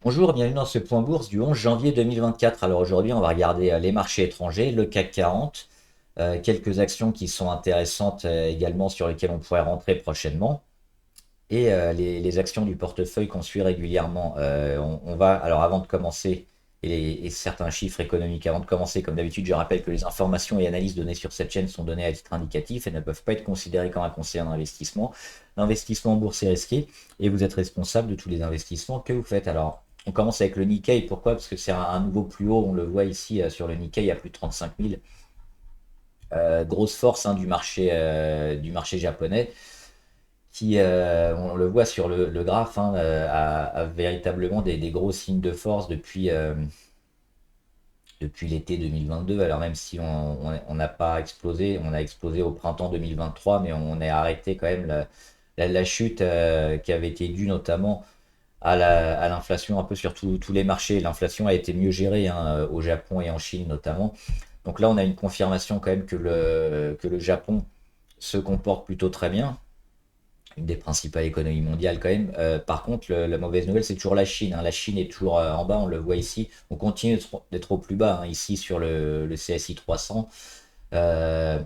Bonjour, bienvenue dans ce point bourse du 11 janvier 2024. Alors aujourd'hui, on va regarder les marchés étrangers, le CAC 40, quelques actions qui sont intéressantes également sur lesquelles on pourrait rentrer prochainement, et les actions du portefeuille qu'on suit régulièrement. On va, alors avant de commencer, et certains chiffres économiques, avant de commencer, comme d'habitude, je rappelle que les informations et analyses données sur cette chaîne sont données à titre indicatif et ne peuvent pas être considérées comme un conseil en investissement. L'investissement en bourse est risqué et vous êtes responsable de tous les investissements que vous faites. Alors, on commence avec le Nikkei. Pourquoi? Parce que c'est un nouveau plus haut. On le voit ici sur le Nikkei à plus de 35 000. Grosse force du marché japonais qui, on le voit sur le graphe, hein, a véritablement des gros signes de force depuis l'été 2022. Alors même si on n'a pas explosé, on a explosé au printemps 2023, mais on est arrêté quand même la chute qui avait été due notamment à l'inflation un peu sur tous les marchés. L'inflation a été mieux gérée, hein, au Japon et en Chine notamment. Donc là, on a une confirmation quand même que le Japon se comporte plutôt très bien, une des principales économies mondiales quand même. Par contre, la mauvaise nouvelle, c'est toujours la Chine, hein. La Chine est toujours en bas, on le voit ici. On continue d'être au plus bas, hein, ici sur le CSI 300. Euh,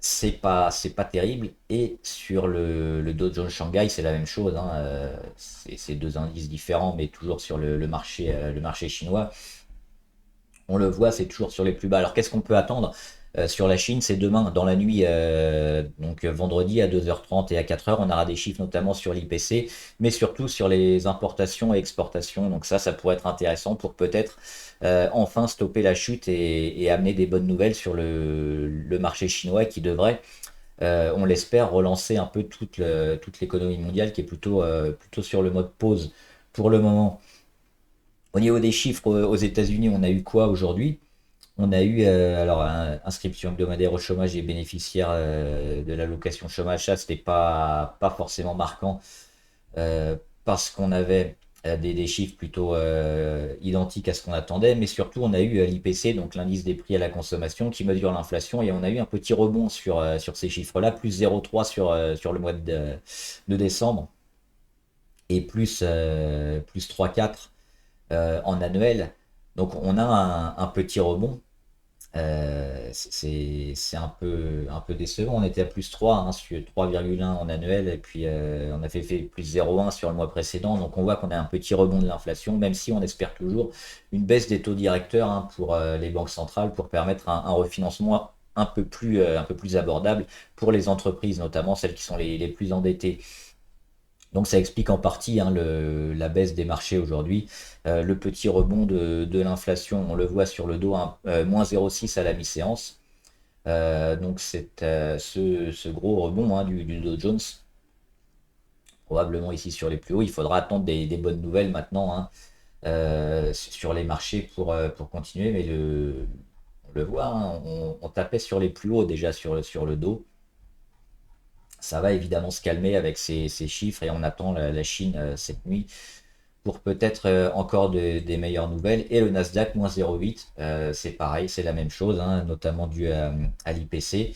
c'est pas terrible. Et sur le Dow Jones Shanghai, c'est la même chose, hein. C'est deux indices différents, mais toujours sur le marché chinois. On le voit, c'est toujours sur les plus bas. Alors qu'est-ce qu'on peut attendre sur la Chine? C'est demain, dans la nuit, donc vendredi à 2h30 et à 4h, on aura des chiffres notamment sur l'IPC, mais surtout sur les importations et exportations. Donc ça pourrait être intéressant pour peut-être enfin stopper la chute et amener des bonnes nouvelles sur le marché chinois qui devrait, on l'espère, relancer un peu toute l'économie mondiale qui est plutôt sur le mode pause pour le moment. Au niveau des chiffres aux États-Unis, on a eu quoi aujourd'hui? On a eu alors inscription hebdomadaire au chômage et bénéficiaires de l'allocation chômage. Ça, c'était pas forcément marquant parce qu'on avait des chiffres plutôt identiques à ce qu'on attendait, mais surtout on a eu l'IPC, donc l'indice des prix à la consommation, qui mesure l'inflation, et on a eu un petit rebond sur ces chiffres-là, plus 0,3 sur le mois de décembre, et plus 3,4 en annuel. Donc on a un petit rebond. C'est un peu décevant. On était à plus 3, hein, sur 3,1 en annuel, et puis on a fait plus 0,1 sur le mois précédent. Donc on voit qu'on a un petit rebond de l'inflation, même si on espère toujours une baisse des taux directeurs, hein, pour les banques centrales, pour permettre un refinancement un peu plus abordable pour les entreprises, notamment celles qui sont les plus endettées. Donc ça explique en partie, hein, la baisse des marchés aujourd'hui. Le petit rebond de l'inflation, on le voit sur le dos, hein, moins 0,6 à la mi-séance. Donc c'est ce gros rebond, hein, du Dow Jones, probablement ici sur les plus hauts. Il faudra attendre des bonnes nouvelles maintenant, hein, sur les marchés pour continuer. Mais on le voit, hein, on tapait sur les plus hauts déjà sur le dos. Ça va évidemment se calmer avec ces chiffres, et on attend la Chine cette nuit pour peut-être encore des meilleures nouvelles. Et le Nasdaq, moins 0,8, c'est pareil, c'est la même chose, hein, notamment dû à l'IPC.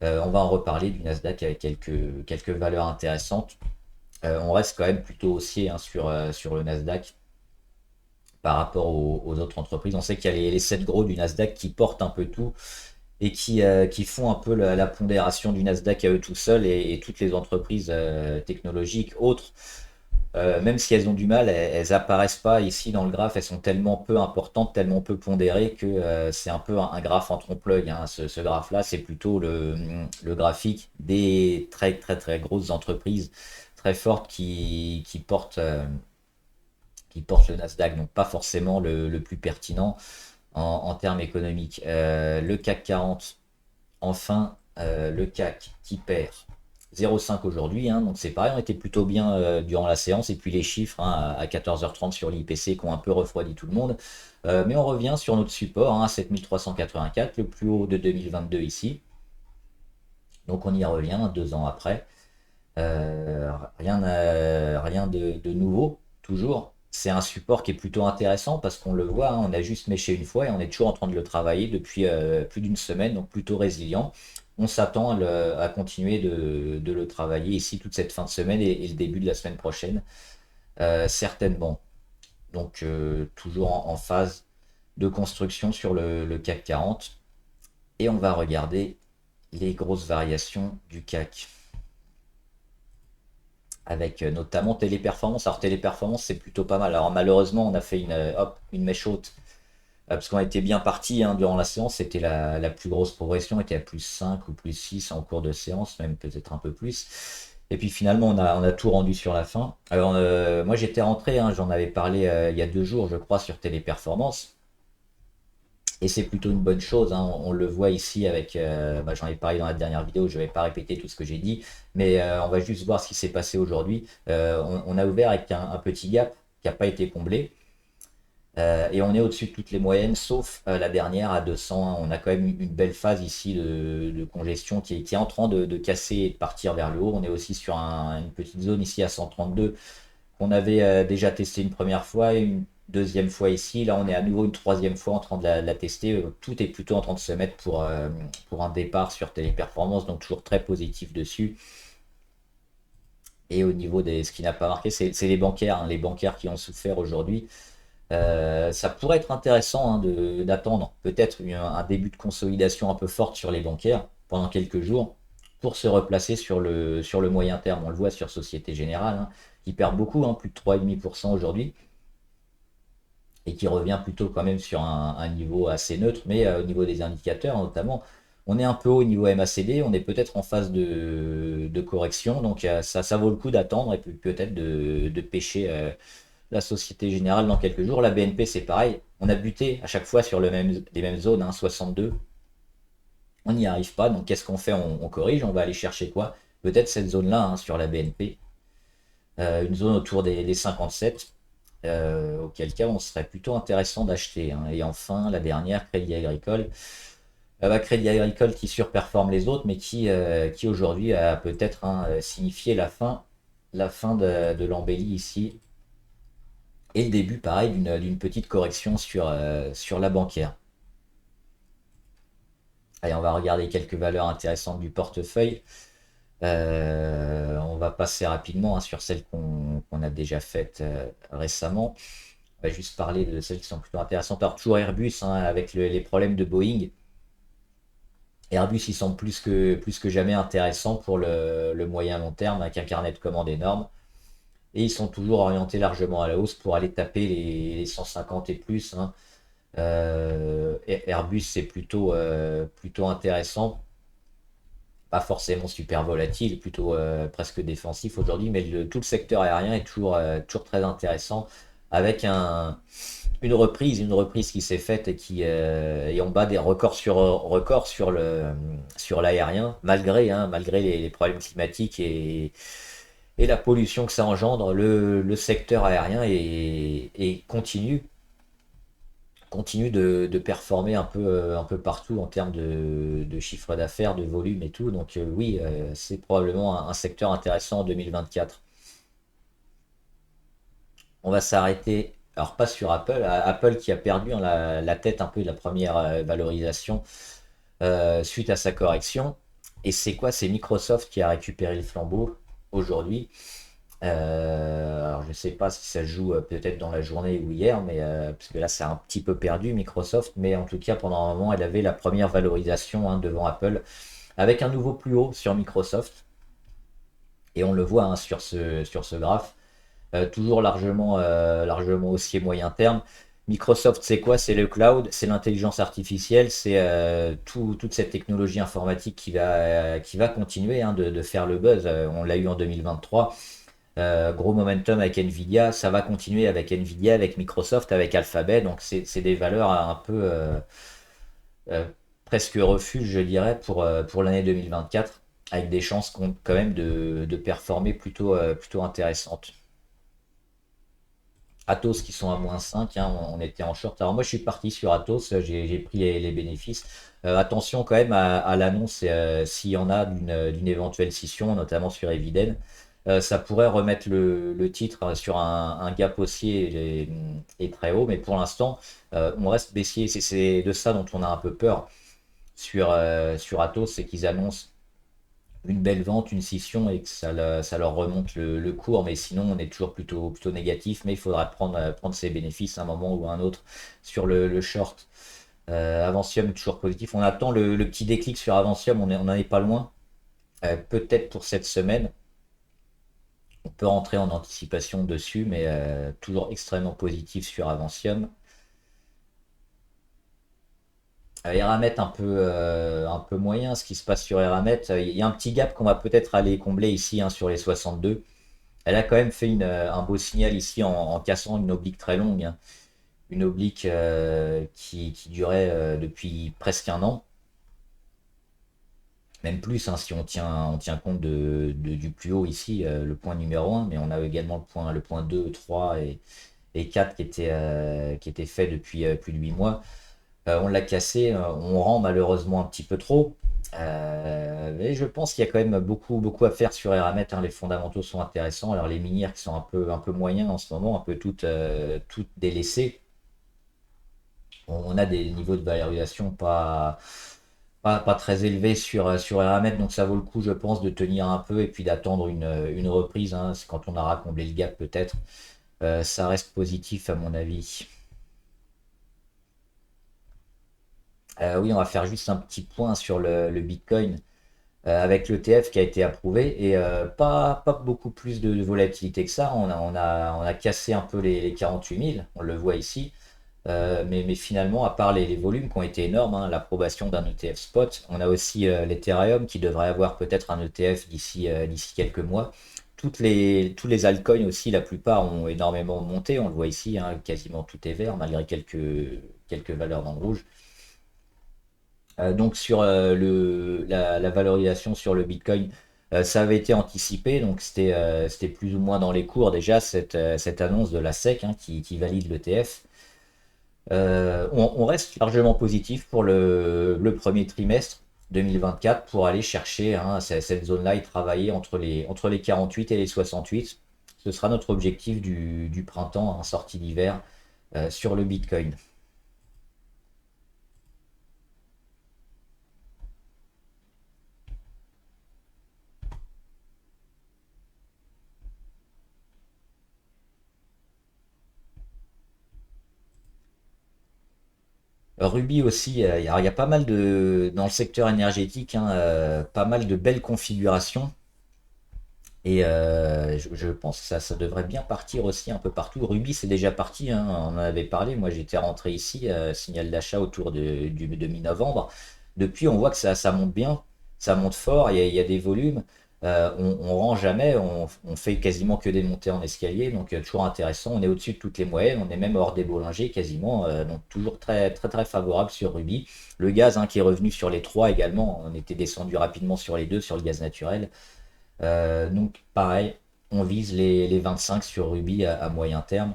On va en reparler du Nasdaq avec quelques valeurs intéressantes. On reste quand même plutôt haussier, hein, sur le Nasdaq par rapport aux autres entreprises. On sait qu'il y a les 7 gros du Nasdaq qui portent un peu tout et qui font un peu la pondération du Nasdaq à eux tout seuls, et toutes les entreprises technologiques autres, même si elles ont du mal, elles apparaissent pas ici dans le graphe. Elles sont tellement peu importantes, tellement peu pondérées que c'est un peu un graphe en trompe-l'œil, hein. Ce graphe-là, c'est plutôt le graphique des très très très grosses entreprises très fortes qui portent le Nasdaq, donc pas forcément le plus pertinent en termes économiques. Le CAC 40, enfin, le CAC qui perd 0,5 aujourd'hui, hein, donc c'est pareil, on était plutôt bien durant la séance, et puis les chiffres, hein, à 14h30 sur l'IPC qui ont un peu refroidi tout le monde. Mais on revient sur notre support, hein, 7384, le plus haut de 2022 ici. Donc on y revient 2 ans après. Rien de nouveau, toujours. C'est un support qui est plutôt intéressant parce qu'on le voit, hein, on a juste méché une fois et on est toujours en train de le travailler depuis plus d'une semaine, donc plutôt résilient. On s'attend à continuer de le travailler ici toute cette fin de semaine et le début de la semaine prochaine, certainement. donc toujours en phase de construction sur le CAC 40. Et on va regarder les grosses variations du CAC avec notamment Téléperformance. Alors Téléperformance, c'est plutôt pas mal. Alors malheureusement, on a fait une mèche haute parce qu'on était bien parti durant la séance. C'était la plus grosse progression, était à plus 5 ou plus 6 en cours de séance, même peut-être un peu plus. Et puis finalement, on a tout rendu sur la fin. Alors moi, j'étais rentré, j'en avais parlé il y a 2 jours, je crois, sur Téléperformance. Et c'est plutôt une bonne chose, on le voit ici avec, j'en ai parlé dans la dernière vidéo, je ne vais pas répéter tout ce que j'ai dit, mais on va juste voir ce qui s'est passé aujourd'hui. On a ouvert avec un petit gap qui n'a pas été comblé, et on est au-dessus de toutes les moyennes, sauf la dernière à 200. On a quand même une belle phase ici de congestion qui est en train de casser et de partir vers le haut. On est aussi sur une petite zone ici à 132 qu'on avait déjà testé une première fois et une deuxième fois ici. Là, on est à nouveau une troisième fois en train de la tester. Tout est plutôt en train de se mettre pour un départ sur Téléperformance, donc toujours très positif dessus. Et au niveau ce qui n'a pas marqué, c'est les bancaires, les bancaires qui ont souffert aujourd'hui. Ça pourrait être intéressant d'attendre peut-être un début de consolidation un peu forte sur les bancaires pendant quelques jours pour se replacer sur le moyen terme. On le voit sur Société Générale, qui perd beaucoup, plus de 3,5% aujourd'hui, et qui revient plutôt quand même sur un niveau assez neutre, mais au niveau des indicateurs notamment, on est un peu haut au niveau MACD, on est peut-être en phase de correction, donc ça vaut le coup d'attendre et puis peut-être de pêcher la Société Générale dans quelques jours. La BNP, c'est pareil. On a buté à chaque fois sur les mêmes zones, 62. On n'y arrive pas. Donc, qu'est-ce qu'on fait? On corrige. On va aller chercher quoi? Peut-être cette zone-là sur la BNP. Une zone autour des 57. Auquel cas, on serait plutôt intéressant d'acheter. Et enfin, la dernière, Crédit Agricole. Crédit Agricole qui surperforme les autres, mais qui aujourd'hui a peut-être signifié la fin de l'embellie ici. Et le début, pareil, d'une petite correction sur la bancaire. Allez, on va regarder quelques valeurs intéressantes du portefeuille. On va passer rapidement sur celles qu'on a déjà faites récemment. On va juste parler de celles qui sont plutôt intéressantes. Alors, toujours Airbus, avec les problèmes de Boeing. Airbus, ils semblent plus que jamais intéressants pour le moyen long terme, avec un carnet de commandes énorme. Et ils sont toujours orientés largement à la hausse pour aller taper les 150 et plus. Airbus, c'est plutôt intéressant. Pas forcément super volatile, plutôt presque défensif aujourd'hui, mais tout le secteur aérien est toujours très intéressant avec une reprise qui s'est faite et on bat des records sur l'aérien, malgré les problèmes climatiques et la pollution que ça engendre. Le secteur aérien continue de performer un peu partout en termes de chiffre d'affaires, de volume et tout. Donc oui, c'est probablement un secteur intéressant en 2024. On va s'arrêter, alors pas sur Apple, Apple qui a perdu la tête un peu de la première valorisation suite à sa correction. Et c'est quoi? C'est Microsoft qui a récupéré le flambeau aujourd'hui. Alors je ne sais pas si ça se joue peut-être dans la journée ou hier, mais parce que là c'est un petit peu perdu Microsoft, mais en tout cas pendant un moment elle avait la première valorisation devant Apple avec un nouveau plus haut sur Microsoft et on le voit sur ce graphe. Toujours largement haussier moyen terme. Microsoft, c'est quoi? C'est le cloud, c'est l'intelligence artificielle, c'est toute cette technologie informatique qui va continuer de faire le buzz. On l'a eu en 2023. Gros momentum avec Nvidia, ça va continuer avec Nvidia, avec Microsoft, avec Alphabet. Donc c'est des valeurs un peu euh, presque refuge, je dirais, pour l'année 2024, avec des chances quand même de performer plutôt intéressantes. Atos qui sont à -5, on était en short. Alors moi je suis parti sur Atos, j'ai pris les bénéfices. Attention quand même à l'annonce s'il y en a d'une éventuelle scission, notamment sur Eviden. Ça pourrait remettre le titre sur un gap haussier et très haut, mais pour l'instant on reste baissier. C'est de ça dont on a un peu peur sur Atos, c'est qu'ils annoncent une belle vente, une scission et que ça leur remonte le cours. Mais sinon, on est toujours plutôt négatif. Mais il faudra prendre ses bénéfices à un moment ou à un autre sur le short. Avancium toujours positif. On attend le petit déclic sur Avancium. On n'en est pas loin. Peut-être pour cette semaine. On peut rentrer en anticipation dessus, mais toujours extrêmement positif sur Avancium. Eramet un peu moyen, ce qui se passe sur Eramet. Il y a un petit gap qu'on va peut-être aller combler ici hein, sur les 62. Elle a quand même fait un beau signal ici en cassant une oblique très longue. Hein. Une oblique qui durait depuis presque un an. Même plus hein, si on tient compte du plus haut ici, le point numéro un. Mais on a également le point 2, 3 et 4 qui étaient faits depuis plus de 8 mois. On l'a cassé, on rend malheureusement un petit peu trop. Mais je pense qu'il y a quand même beaucoup à faire sur Eramet. Hein. Les fondamentaux sont intéressants. Alors les minières qui sont un peu moyens en ce moment, un peu toutes délaissées. On a des niveaux de valorisation pas très élevés sur Eramet, donc ça vaut le coup, je pense, de tenir un peu et puis d'attendre une reprise. Hein. C'est quand on aura comblé le gap peut-être. Ça reste positif à mon avis. Oui, on va faire juste un petit point sur le Bitcoin avec l'ETF qui a été approuvé et pas beaucoup plus de volatilité que ça. On a cassé un peu les 48 000, on le voit ici. Mais finalement, à part les volumes qui ont été énormes, hein, l'approbation d'un ETF spot, on a aussi l'Ethereum qui devrait avoir peut-être un ETF d'ici quelques mois. Tous les altcoins aussi, la plupart ont énormément monté. On le voit ici, hein, quasiment tout est vert malgré quelques valeurs dans le rouge. Donc sur la valorisation sur le Bitcoin, ça avait été anticipé, donc c'était plus ou moins dans les cours déjà cette annonce de la SEC hein, qui valide l'ETF. On reste largement positif pour le premier trimestre 2024 pour aller chercher hein, cette zone-là et travailler entre les 48 et les 68. Ce sera notre objectif du printemps en sortie d'hiver sur le Bitcoin. Ruby aussi, il y a pas mal dans le secteur énergétique, hein, pas mal de belles configurations. Et je pense que ça devrait bien partir aussi un peu partout. Ruby, c'est déjà parti, hein, on en avait parlé. Moi, j'étais rentré ici, signal d'achat autour de mi-novembre. Depuis, on voit que ça monte bien, ça monte fort, il y a des volumes. On rend jamais, on fait quasiment que des montées en escalier, donc toujours intéressant. On est au-dessus de toutes les moyennes, on est même hors des Bollinger quasiment, donc toujours très favorable sur Ruby. Le gaz hein, qui est revenu sur les 3 également, on était descendu rapidement sur les 2 sur le gaz naturel. Donc pareil, on vise les 25 sur Ruby à moyen terme.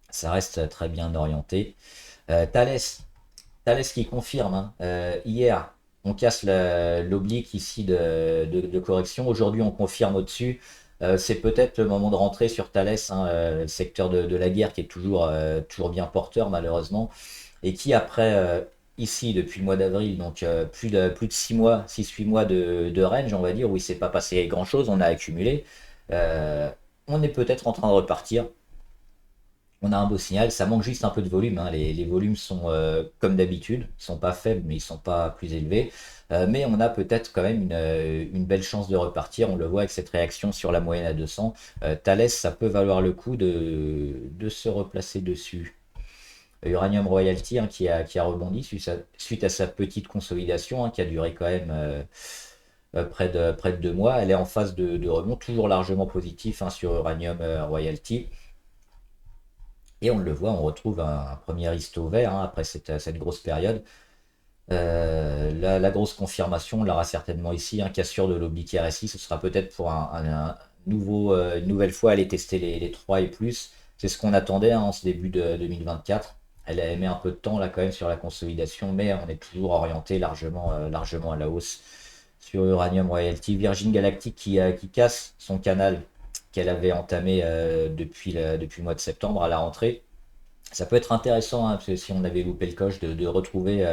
Ça reste très bien orienté. Thales, Thales qui confirme, hein, hier, on casse l'oblique ici de correction. Aujourd'hui, on confirme au-dessus. C'est peut-être le moment de rentrer sur Thales, hein, le secteur de la guerre qui est toujours bien porteur malheureusement. Et qui après, ici, depuis le mois d'avril, donc plus de 6 mois, 6-8 mois de range, on va dire, où il ne s'est pas passé grand-chose, on a accumulé. Euh, on est peut-être en train de repartir. On a un beau signal, ça manque juste un peu de volume. Hein. Les volumes sont comme d'habitude, ils sont pas faibles, mais ils sont pas plus élevés. Mais on a peut-être quand même une belle chance de repartir. On le voit avec cette réaction sur la moyenne à 200. Thales, ça peut valoir le coup de se replacer dessus. Uranium Royalty hein, qui a rebondi suite à sa petite consolidation hein, qui a duré quand même près de 2 mois. Elle est en phase de rebond, toujours largement positif hein, sur Uranium Royalty. Et on le voit, on retrouve un premier histo vert hein, après cette grosse période. La grosse confirmation, on l'aura certainement ici, hein, cassure de l'oblique RSI, ce sera peut-être pour une nouvelle fois aller tester les 3 et plus. C'est ce qu'on attendait hein, en ce début de 2024. Elle a mis un peu de temps là quand même sur la consolidation, mais on est toujours orienté largement à la hausse sur Uranium Royalty. Virgin Galactic qui casse son canal qu'elle avait entamé depuis le mois de septembre à la rentrée. Ça peut être intéressant, hein, parce que si on avait loupé le coche, de retrouver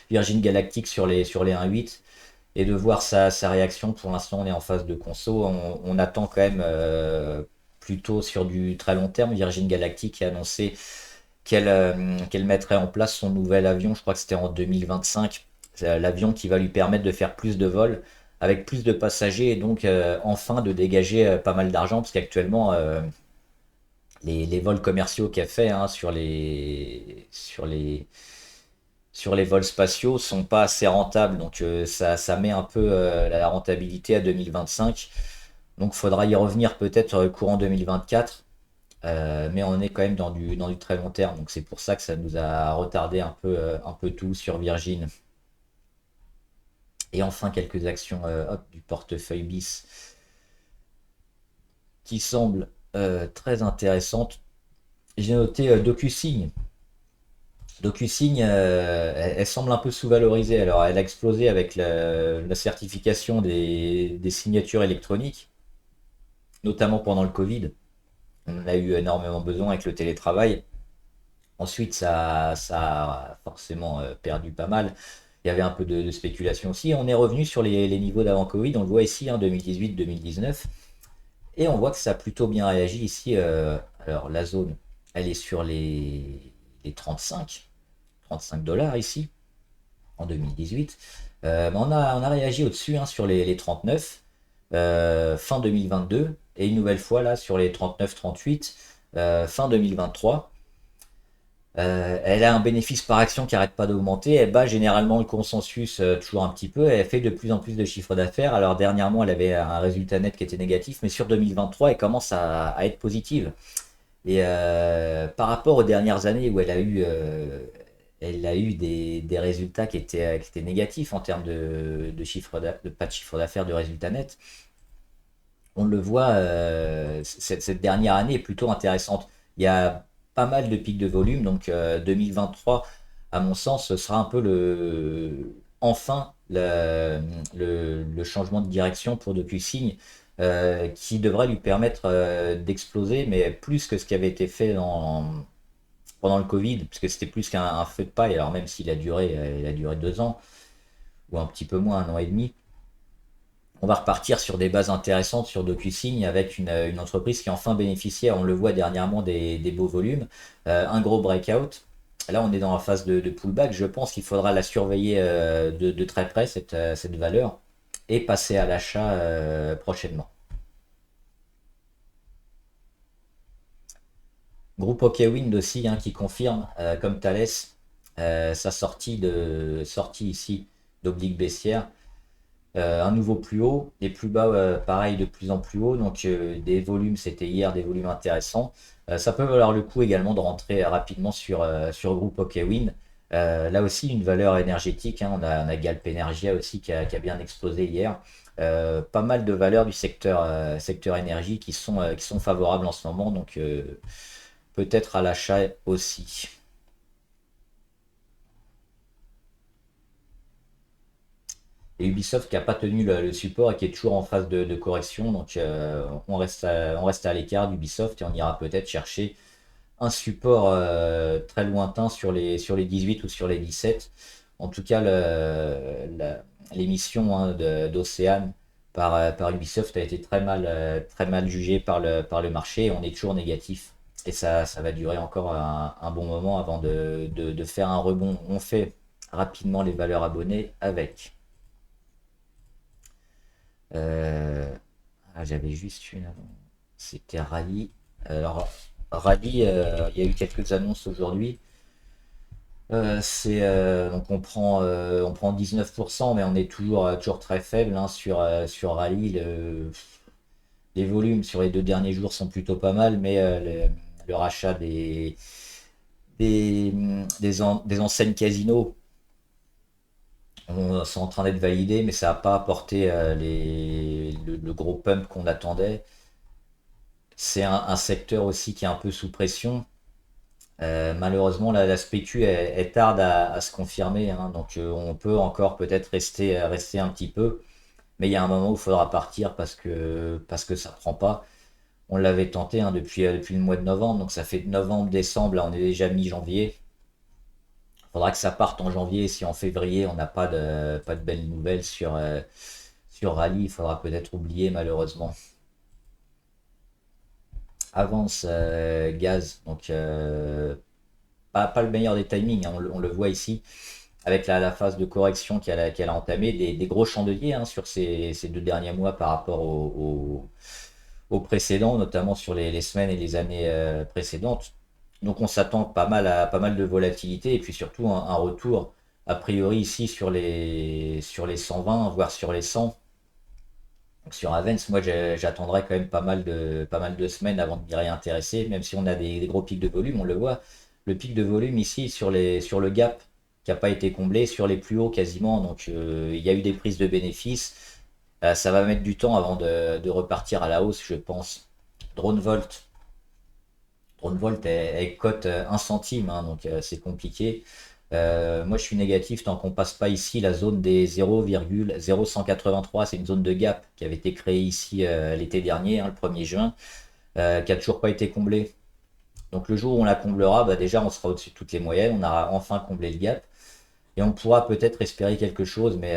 Virgin Galactic sur les 1.8 et de voir sa réaction. Pour l'instant, on est en phase de conso. On attend quand même plutôt sur du très long terme. Virgin Galactic a annoncé qu'elle mettrait en place son nouvel avion, je crois que c'était en 2025. C'est l'avion qui va lui permettre de faire plus de vols avec plus de passagers et donc enfin de dégager pas mal d'argent parce qu'actuellement les vols commerciaux qu'elle fait sur les vols spatiaux sont pas assez rentables. Donc ça met un peu la rentabilité à 2025. Donc faudra y revenir peut-être courant 2024. Mais on est quand même dans du très long terme. Donc c'est pour ça que ça nous a retardé un peu tout sur Virgin. Et enfin quelques actions hop, du portefeuille BIS qui semblent très intéressantes. J'ai noté DocuSign. DocuSign, elle semble un peu sous-valorisée. Alors, elle a explosé avec la certification des signatures électroniques, notamment pendant le Covid. On en a eu énormément besoin avec le télétravail. Ensuite, ça a forcément perdu pas mal. Il y avait un peu de spéculation aussi. On est revenu sur les niveaux d'avant Covid. On le voit ici, hein, 2018-2019. Et on voit que ça a plutôt bien réagi ici. Alors, la zone, elle est sur les 35 dollars ici, en 2018. Mais on a réagi au-dessus, hein, sur les 39 fin 2022 et une nouvelle fois là sur les 39-38 fin 2023. Elle a un bénéfice par action qui n'arrête pas d'augmenter. Elle bat généralement le consensus toujours un petit peu. Elle fait de plus en plus de chiffre d'affaires. Alors dernièrement, elle avait un résultat net qui était négatif, mais sur 2023, elle commence à être positive. Et par rapport aux dernières années où elle a eu des résultats qui étaient négatifs en termes pas de chiffre d'affaires, de résultats nets, on le voit, cette dernière année est plutôt intéressante. Il y a pas mal de pics de volume, donc 2023, à mon sens, ce sera un peu enfin le changement de direction pour DocuSign, qui devrait lui permettre d'exploser, mais plus que ce qui avait été fait pendant le Covid, puisque c'était plus qu'un feu de paille, alors même il a duré 2 ans, ou un petit peu moins, 1 an et demi. On va repartir sur des bases intéressantes sur DocuSign avec une entreprise qui est enfin bénéficiaire, on le voit dernièrement, des beaux volumes, un gros breakout. Là, on est dans la phase de pullback. Je pense qu'il faudra la surveiller de très près, cette valeur, et passer à l'achat prochainement. Groupe OKWind aussi, hein, qui confirme, comme Thales, sa sortie ici d'oblique baissière. Un nouveau plus haut, et plus bas, pareil, de plus en plus haut. Donc des volumes, c'était hier des volumes intéressants. Ça peut valoir le coup également de rentrer rapidement sur le groupe OKWind. Là aussi, une valeur énergétique, hein. On a Galp Energia aussi qui a bien explosé hier. Pas mal de valeurs du secteur énergie qui sont favorables en ce moment. Donc peut-être à l'achat aussi. Et Ubisoft qui n'a pas tenu le support et qui est toujours en phase de correction. Donc on reste à l'écart d'Ubisoft et on ira peut-être chercher un support très lointain sur les 18 ou sur les 17. En tout cas, l'émission, hein, d'Océane par Ubisoft a été très mal jugée par le marché. On est toujours négatif. Et ça va durer encore un bon moment avant de faire un rebond. On fait rapidement les valeurs abonnées avec. Euh, J'avais juste une avant. C'était Rally. Alors, Rally, il y a eu quelques annonces aujourd'hui. Donc on prend 19%, mais on est toujours très faible, hein, sur Rally. Les volumes sur les 2 derniers jours sont plutôt pas mal, mais le rachat des enseignes casino sont en train d'être validés, mais ça n'a pas apporté le gros pump qu'on attendait. C'est un secteur aussi qui est un peu sous pression. Malheureusement, la spécu, elle tarde à se confirmer, hein. Donc on peut encore peut-être rester un petit peu, mais il y a un moment où il faudra partir parce que ça prend pas. On l'avait tenté, hein, depuis le mois de novembre, donc ça fait novembre, décembre, là on est déjà mi-janvier. Faudra que ça parte en janvier. Si en février, on n'a pas de belles nouvelles sur Rallye, il faudra peut-être oublier malheureusement. Avance gaz, donc pas le meilleur des timings, hein, on le voit ici avec la phase de correction qu'elle a entamée, des gros chandeliers hein, sur ces 2 derniers mois par rapport aux précédents, notamment sur les semaines et les années précédentes. Donc on s'attend à pas mal de volatilité et puis surtout un retour a priori ici sur les 120, voire sur les 100. Donc sur Avens, moi j'attendrai quand même pas mal de semaines avant de m'y réintéresser, même si on a des gros pics de volume, on le voit. Le pic de volume ici sur le gap qui n'a pas été comblé, sur les plus hauts quasiment, donc il y a eu des prises de bénéfices. Ça va mettre du temps avant de repartir à la hausse, je pense. DroneVolt, DroneVolt, elle cote 1 centime, hein, donc c'est compliqué. Moi, je suis négatif tant qu'on passe pas ici la zone des 0,0183. C'est une zone de gap qui avait été créée ici l'été dernier, hein, le 1er juin, qui a toujours pas été comblée. Donc le jour où on la comblera, bah, déjà on sera au-dessus de toutes les moyennes, on aura enfin comblé le gap et on pourra peut-être espérer quelque chose. Mais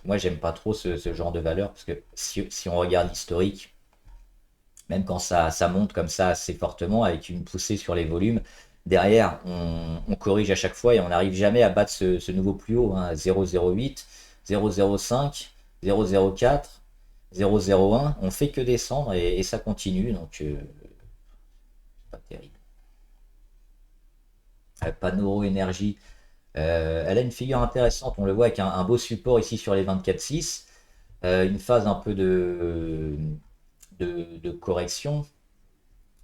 moi, j'aime pas trop ce genre de valeur parce que si on regarde l'historique, même quand ça monte comme ça assez fortement avec une poussée sur les volumes, derrière on corrige à chaque fois et on n'arrive jamais à battre ce nouveau plus haut, hein, 0,08, 0,05, 0,04, 0,01, on fait que descendre et ça continue, donc pas terrible. Panoro Énergie, elle a une figure intéressante, on le voit avec un beau support ici sur les 24,6, une phase un peu de correction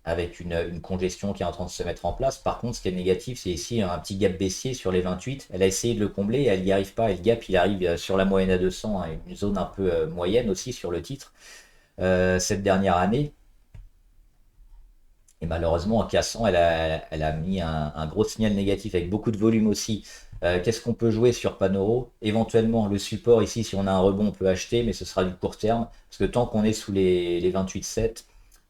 avec une congestion qui est en train de se mettre en place. Par contre, ce qui est négatif, c'est ici un petit gap baissier sur les 28. Elle a essayé de le combler et elle n'y arrive pas. Et le gap, il arrive sur la moyenne à 200, hein, une zone un peu moyenne aussi sur le titre cette dernière année. Et malheureusement, en cassant, elle a mis un gros signal négatif avec beaucoup de volume aussi. Qu'est-ce qu'on peut jouer sur Panoro? Éventuellement, le support ici, si on a un rebond, on peut acheter, mais ce sera du court terme. Parce que tant qu'on est sous les 28,7,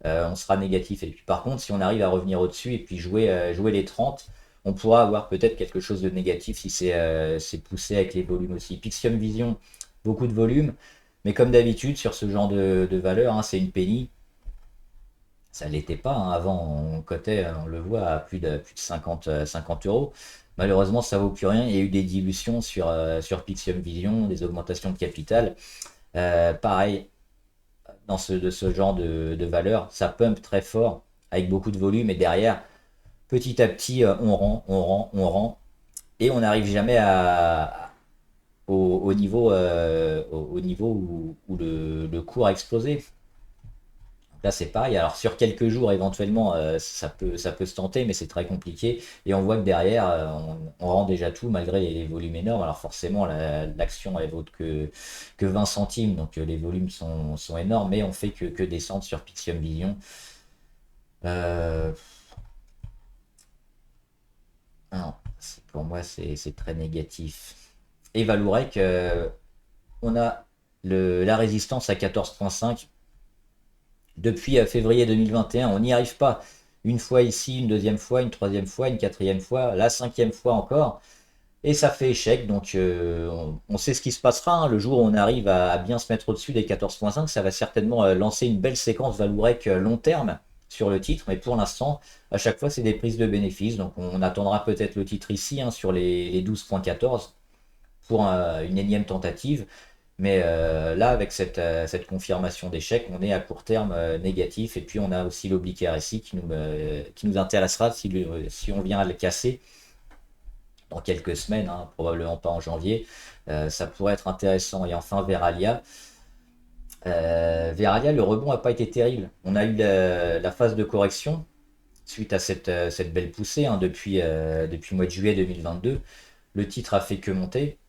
on sera négatif. Et puis par contre, si on arrive à revenir au-dessus et puis jouer les 30, on pourra avoir peut-être quelque chose de négatif si c'est poussé avec les volumes aussi. Pixium Vision, beaucoup de volume. Mais comme d'habitude, sur ce genre de valeur, hein, c'est une penny. Ça ne l'était pas, hein. Avant, on cotait, on le voit, à plus de 50 euros. Malheureusement, ça vaut plus rien. Il y a eu des dilutions sur Pixium Vision, des augmentations de capital. Pareil, de ce genre de valeur, ça pump très fort, avec beaucoup de volume, et derrière, petit à petit, on rend, on rend, on rend, et on n'arrive jamais au niveau où le cours a explosé. Là, c'est pareil. Alors, sur quelques jours, éventuellement, ça peut se tenter, mais c'est très compliqué. Et on voit que derrière, on rend déjà tout malgré les volumes énormes. Alors, forcément, l'action, elle vaut que 20 centimes. Donc, les volumes sont énormes, mais on fait que descendre sur Pixium Vision. Euh, non, pour moi, c'est très négatif. Et Valourec, on a la résistance à 14,5. Depuis février 2021, on n'y arrive pas. Une fois ici, une deuxième fois, une troisième fois, une quatrième fois, la cinquième fois encore. Et ça fait échec. Donc on sait ce qui se passera, hein. Le jour où on arrive à bien se mettre au-dessus des 14,5, ça va certainement lancer une belle séquence Valourec long terme sur le titre. Mais pour l'instant, à chaque fois, c'est des prises de bénéfices. Donc on attendra peut-être le titre ici, hein, sur les 12,14 pour une énième tentative. Mais là, avec cette confirmation d'échec, on est à court terme négatif. Et puis, on a aussi l'oblique RSI qui nous intéressera si on vient à le casser dans quelques semaines, hein, probablement pas en janvier. Ça pourrait être intéressant. Et enfin, Veralia. Veralia, le rebond n'a pas été terrible. On a eu la phase de correction suite à cette belle poussée, hein, depuis le mois de juillet 2022. Le titre a fait que monter.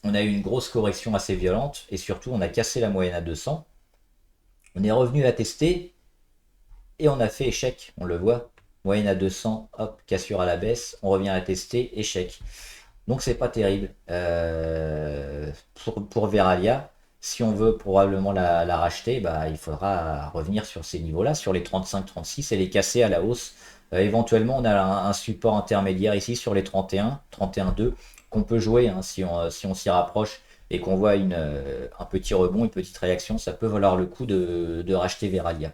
On a eu une grosse correction assez violente et surtout on a cassé la moyenne à 200. On est revenu à tester et on a fait échec, on le voit. Moyenne à 200, hop, cassure à la baisse, on revient à tester, échec. Donc c'est pas terrible. Pour Veralia, si on veut probablement la racheter, bah, il faudra revenir sur ces niveaux-là, sur les 35-36 et les casser à la hausse Éventuellement, on a un support intermédiaire ici sur les 31-2 qu'on peut jouer hein, si on s'y rapproche et qu'on voit un petit rebond, une petite réaction, ça peut valoir le coup de racheter Veralia.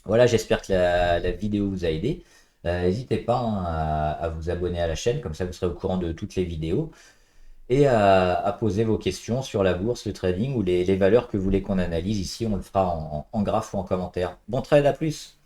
Voilà, j'espère que la vidéo vous a aidé. N'hésitez pas hein, à vous abonner à la chaîne, comme ça vous serez au courant de toutes les vidéos, et à poser vos questions sur la bourse, le trading ou les valeurs que vous voulez qu'on analyse ici. On le fera en graphe ou en commentaire. Bon trade, à plus!